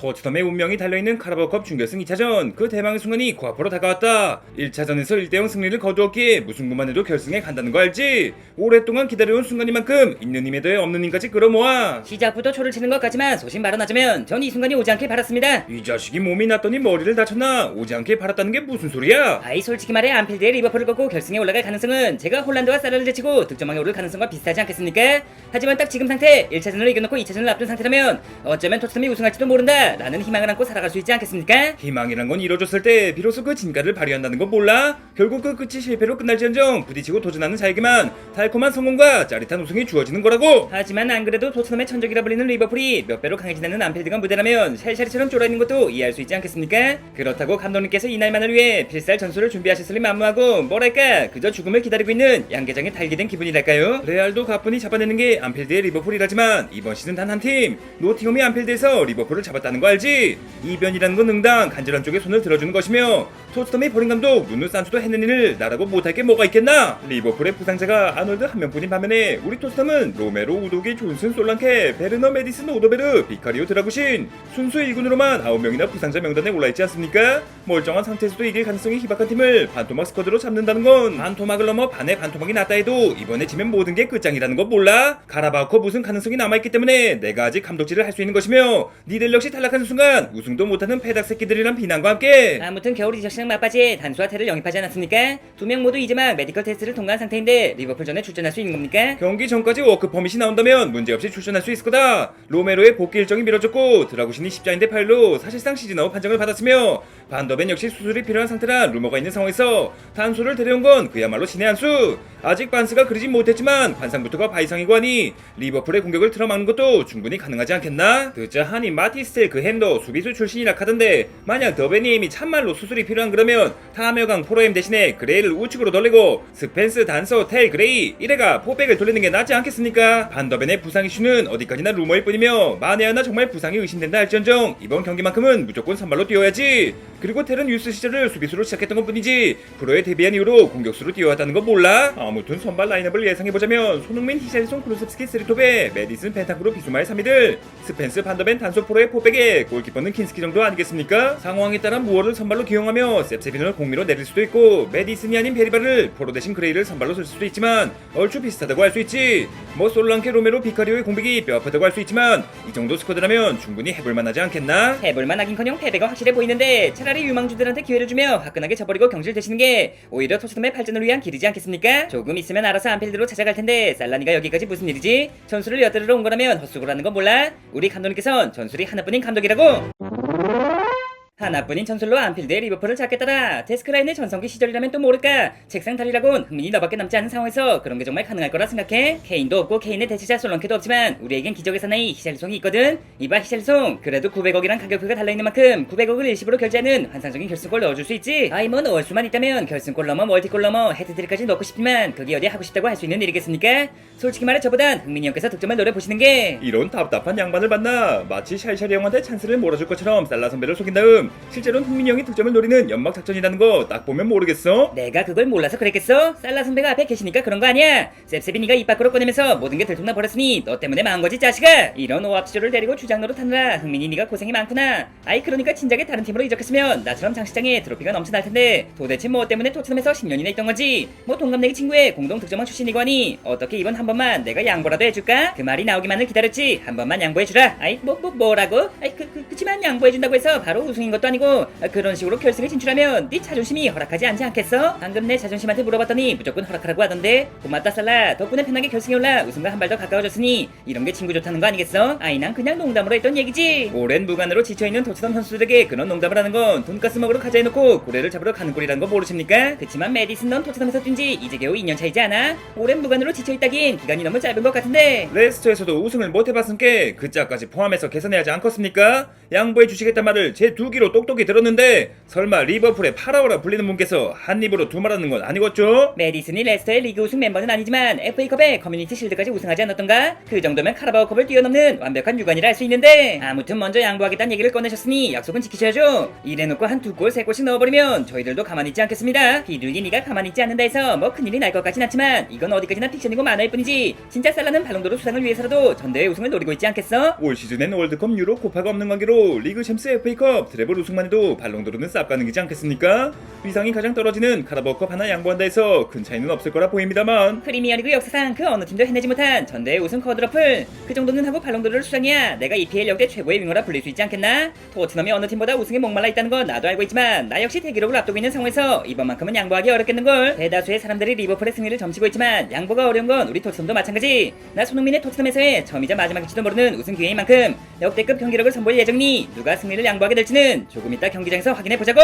토트넘의 운명이 달려있는 카라바오컵 준결승 2차전 그 대망의 순간이 코앞으로 다가왔다. 1차전에서 1대0 승리를 거두었기에 무승부만 해도 결승에 간다는 거 알지? 오랫동안 기다려온 순간이만큼 있는 힘에 더해 없는 힘까지 끌어모아. 시작부터 초를 치는 것 같지만 소신 발언하자면 전 이 순간이 오지 않길 바랐습니다. 이 자식이 몸이 났더니 머리를 다쳤나? 오지 않길 바랐다는 게 무슨 소리야? 아이 솔직히 말해 안필드의 리버풀을 꺾고 결승에 올라갈 가능성은 제가 홀란드와 사라를 제치고 득점왕에 오를 가능성과 비슷하지 않겠습니까? 하지만 딱 지금 상태 1차전을 이겨놓고 2차전을 앞둔 상태라면 어쩌면 토트넘이 우승할지도 모른다 라는 희망을 안고 살아갈 수 있지 않겠습니까? 희망이란 건 이뤄졌을 때 비로소 그 진가를 발휘한다는 거 몰라? 결국 그 끝이 실패로 끝날지언정 부딪히고 도전하는 자에게만 달콤한 성공과 짜릿한 우승이 주어지는 거라고. 하지만 안 그래도 토트넘의 천적이라 불리는 리버풀이 몇 배로 강해진다는 안필드가 무대라면 샬샤리처럼 쫄아있는 것도 이해할 수 있지 않겠습니까? 그렇다고 감독님께서 이날만을 위해 필살 전술을 준비하셨으니 만무하고 뭐랄까 그저 죽음을 기다리고 있는 양계장에 달기된 기분이랄까요? 레알도 가뿐히 잡아내는 게 안필드의 리버풀이라지만 이번 시즌 단 한 팀 노팅엄이 안필드에서 리버풀을 잡았다는 거 알지? 이변이라는 건 응당 간절한 쪽에 손을 들어주는 것이며 토트넘의 버린 감독 누누 산투도 했는 일을 나라고 못할 게 뭐가 있겠나? 리버풀의 부상자가 아놀드 한 명뿐인 반면에 우리 토트넘은 로메로, 우도기, 존슨, 솔랑케, 베르너, 메디슨, 오더베르, 비카리오, 드라구신 순수 1군으로만 9명이나 부상자 명단에 올라있지 않습니까? 멀쩡한 상태에서도 이길 가능성이 희박한 팀을 반토막 스쿼드로 잡는다는 건 반토막을 넘어 반의 반토막이 났다 해도 이번에 지면 모든 게 끝장이라는 거 몰라? 카라바오컵 우승 가능성이 남아있기 때문에 내가 아직 감독질을 할 수 있는 것이며 니들 역시 탈락하는 순간 우승도 못하는 패닥 새끼들이란 비난과 함께 아무튼 겨울 이적시장 맞바지에 단수와 테를 영입하지 않았습니까? 두 명 모두 이제 막 메디컬 테스트를 통과한 상태인데 리버풀전에 출전할 수 있는 겁니까? 경기 전까지 워크 퍼밋이 나온다면 문제없이 출전할 수 있을 거다. 로메로의 복귀 일정이 미뤄졌고 드라구신이 십자인대 파일로 사실상 시즌아웃 판정을 받았으며 반더벤 역시 수술이 필요한 상태라 루머가 있는 상황에서 단수를 데려온 건 그야말로 신의 한 수. 아직 반스가 그리진 못했지만 관상부터가 바이상이고 하니 리버풀의 공격을 틀어막는 것도 충분히 가능하지 않겠나? 듣자 하니 마티스텔 그 핸더 수비수 출신이라 카던데 만약 더베니엠이 참말로 수술이 필요한 그러면 타묘강 프로엠 대신에 그레이를 우측으로 돌리고 스펜스, 단서, 텔, 그레이 이래가 포백을 돌리는 게 낫지 않겠습니까? 반더벤의 부상 이슈는 어디까지나 루머일 뿐이며 만에 하나 정말 부상이 의심된다 할지언정 이번 경기만큼은 무조건 선발로 뛰어야지. 그리고 텔은 유스 시절을 수비수로 시작했던 것 뿐이지 프로에 데뷔한 이후로 공격수로 뛰어왔다는 거 몰라? 아무튼 선발 라인업을 예상해보자면 손흥민, 히샬리송, 크루셉스키, 스리토베, 메디슨, 펜타그로, 비수마의 3위들 스펜스, 반더벤, 단소 프로의 포백에 골키퍼는 킨스키 정도 아니겠습니까? 상황에 따라 무어를 선발로 기용하며 셉세빈을 공미로 내릴 수도 있고 메디슨이 아닌 베리바를 포로 대신 그레이를 선발로 쓸 수도 있지만 얼추 비슷하다고 할 수 있지. 뭐 솔랑케, 로메로, 비카리오의 공백이 뼈아프다고 할 수 있지만 이 정도 스쿼드라면 충분히 해볼만하지 않겠나? 해볼만하긴커녕 패배가 확실해 보이는데 차라리 유망주들한테 기회를 주며 화끈하게 져버리고 경질되시는 게 오히려 토트넘의 발전을 위한 길이지 않겠습니까? 조금 있으면 알아서 안필드로 찾아갈 텐데 살라니가 여기까지 무슨 일이지? 전술을 엿들으러 온 거라면 헛수고라는 건 몰라? 우리 감독님께선 전술이 하나뿐인 감독이라고! 하나뿐인 전술로 안필드의 리버풀을 잡겠다라. 데스크라인의 전성기 시절이라면 또 모를까. 책상 다리라곤 흥민이 너밖에 남지 않은 상황에서 그런 게 정말 가능할 거라 생각해? 케인도 없고 케인의 대체자 솔런케도 없지만 우리에겐 기적의 사나이 히샬리송이 있거든. 이봐 히샬리송 그래도 900억이란 가격표가 달려있는 만큼 900억을 일시불로 결제하는 환상적인 결승골 넣어줄 수 있지. 아이 뭐 넣을 수만 있다면 결승골 넘어 멀티골 넘어 헤드트릭까지 넣고 싶지만 그게 어디 하고 싶다고 할 수 있는 일이겠습니까? 솔직히 말해 저보단 흥민이 형께서 득점을 노려보시는 게 이런 답답한 양반을 만나 마치 샬샤리 형한테 찬스를 몰아줄 것처럼 살라 선배를 속인 다음 실제로는 흥민이 형이 득점을 노리는 연막 작전이라는 거 딱 보면 모르겠어? 내가 그걸 몰라서 그랬겠어? 살라 선배가 앞에 계시니까 그런 거 아니야? 셉셉이니가 입 밖으로 꺼내면서 모든 게 들통나 버렸으니 너 때문에 망한 거지 자식아. 이런 오합지졸을 데리고 주장로로 타느라 흥민이 니가 고생이 많구나. 아이 그러니까 진작에 다른 팀으로 이적했으면 나처럼 장시장에 트로피가 넘쳐날 텐데 도대체 뭐 때문에 토트넘에서 10년이나 있던 건지. 뭐 동갑내기 친구의 공동 득점왕 출신이고 하니 어떻게 이번 한 번만 내가 양보라도 해줄까? 그 말이 나오기만을 기다렸지. 한 번만 양보해주라. 아이 뭐라고? 아이 그치만 양보해준다고 해서 바로 우승인 것도 아니고 그런 식으로 결승에 진출하면 네 자존심이 허락하지 않지 않겠어? 방금 내 자존심한테 물어봤더니 무조건 허락하라고 하던데. 고맙다 살라. 덕분에 편하게 결승에 올라 우승과 한 발 더 가까워졌으니 이런 게 친구 좋다는 거 아니겠어? 아이 난 그냥 농담으로 했던 얘기지. 오랜 무관으로 지쳐있는 토트넘 선수들에게 그런 농담을 하는 건 돈가스 먹으러 가자 해놓고 고래를 잡으러 가는 꼴이라는 거 모르십니까? 그치만 메디슨 넌 토트넘에서 뛴지 이제 겨우 2년 차이지 않아? 오랜 무관으로 지쳐있다긴 기간이 너무 짧은 것 같은데. 레스터에서도 우승을 못해봤으니까 그 짝까지 포함해서 계산해야지 않겠습니까? 양보해 주시겠단 말을 제 두 귀로 입으로 똑똑히 들었는데 설마 리버풀의 파라오라 불리는 분께서 한 입으로 두말하는 건 아니겠죠? 메디슨이 레스터의 리그 우승 멤버는 아니지만 FA컵에 커뮤니티 실드까지 우승하지 않았던가? 그 정도면 카라바오컵을 뛰어넘는 완벽한 유관이라 할 수 있는데 아무튼 먼저 양보하겠다는 얘기를 꺼내셨으니 약속은 지키셔야죠. 이래놓고 한 2골 3골씩 넣어버리면 저희들도 가만히 있지 않겠습니다. 비둘기니가 가만히 있지 않는다 해서 뭐 큰일이 날 것 같진 않지만 이건 어디까지나 픽션이고 만화일 뿐이지 진짜 살라는 발롱도르 수상을 위해서라도 전대회 우승을 노리고 있지 않겠어? 올 시즌엔 월드컵 유로 코파가 없는 관계로 리그 챔스 FA컵 트래블 우승만 해도 발롱도르는 쌉 가는 거지 않겠습니까? 위상이 가장 떨어지는 카라바오컵 하나 양보한다 해서 큰 차이는 없을 거라 보입니다만 프리미어리그 역사상 그 어느 팀도 해내지 못한 전대회 우승 쿼드러플 그 정도는 하고 발롱도르를 수상해야 내가 EPL 역대 최고의 윙어라 불릴 수 있지 않겠나? 토트넘이 어느 팀보다 우승에 목말라 있다는 건 나도 알고 있지만 나 역시 대기록을 앞두고 있는 상황에서 이번만큼은 양보하기 어렵겠는걸. 대다수의 사람들이 리버풀의 승리를 점치고 있지만 양보가 어려운 건 우리 토트넘도 마찬가지. 나 손흥민의 토트넘에서의 처음이자 마지막일지도 모르는 우승 기회인 만큼 역대급 경기력을 선보일 예정이니 누가 승리를 양보하게 될지는 조금 이따 경기장에서 확인해보자고.